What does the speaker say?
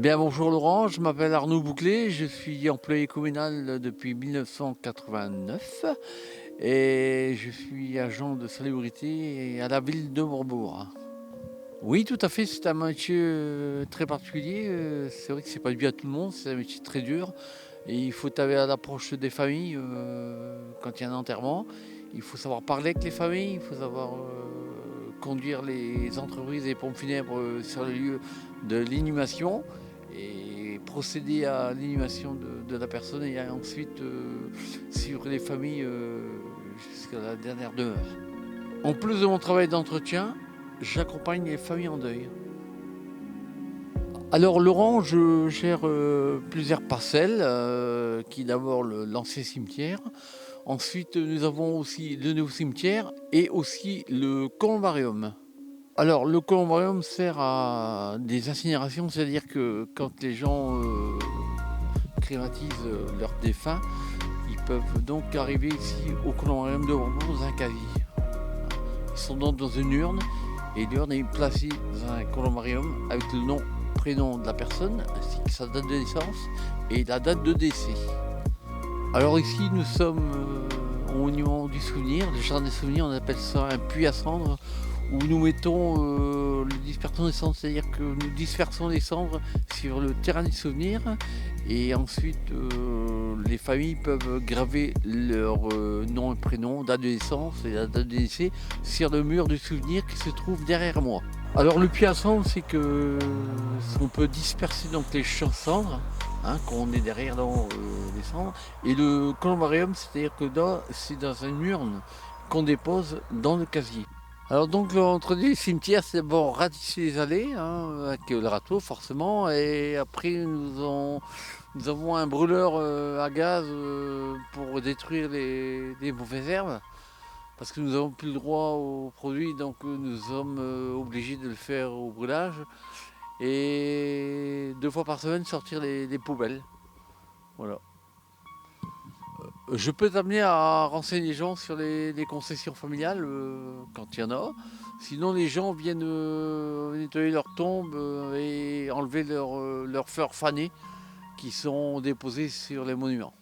bien, bonjour Laurent, je m'appelle Arnaud Bouclé, je suis employé communal depuis 1989 et je suis agent de salubrité à la ville de Bourbourg. Oui, tout à fait, c'est un métier très particulier. C'est vrai que c'est pas dû à tout le monde, c'est un métier très dur. Et il faut aller à l'approche des familles quand il y a un enterrement. Il faut savoir parler avec les familles, il faut savoir conduire les entreprises et les pompes funèbres sur le lieu de l'inhumation et procéder à l'inhumation de la personne et ensuite suivre les familles jusqu'à la dernière demeure. En plus de mon travail d'entretien, j'accompagne les familles en deuil. Alors Laurent, je gère plusieurs parcelles, qui est d'abord l'ancien cimetière. Ensuite, nous avons aussi le nouveau cimetière et aussi le columbarium. Alors le columbarium sert à des incinérations, c'est-à-dire que quand les gens crématisent leurs défunts, ils peuvent donc arriver ici au columbarium de Bourbourg dans un casier. Ils sont donc dans une urne et l'urne est placée dans un columbarium avec le nom, prénom de la personne ainsi que sa date de naissance et la date de décès. Alors ici nous sommes au monument du souvenir, le jardin des souvenirs, on appelle ça un puits à cendres où nous mettons le dispersant des cendres, c'est-à-dire que nous dispersons les cendres sur le terrain des souvenirs et ensuite les familles peuvent graver leur nom et prénom, date de naissance et la date de décès sur le mur du souvenir qui se trouve derrière moi. Alors le puits à cendres, c'est que on peut disperser donc les cendres, hein, quand on est derrière dans les cendres, et le columbarium, c'est-à-dire que c'est dans une urne qu'on dépose dans le casier. Alors donc l'entretien du cimetière, c'est d'abord ratisser les allées, hein, avec le râteau forcément, et après nous avons un brûleur à gaz pour détruire les mauvaises herbes, parce que nous n'avons plus le droit au produit, donc nous sommes obligés de le faire au brûlage, et 2 fois par semaine sortir les poubelles. Voilà. Je peux t'amener à renseigner les gens sur les concessions familiales quand il y en a. Sinon, les gens viennent nettoyer leurs tombes et enlever leurs fleurs fanées qui sont déposées sur les monuments.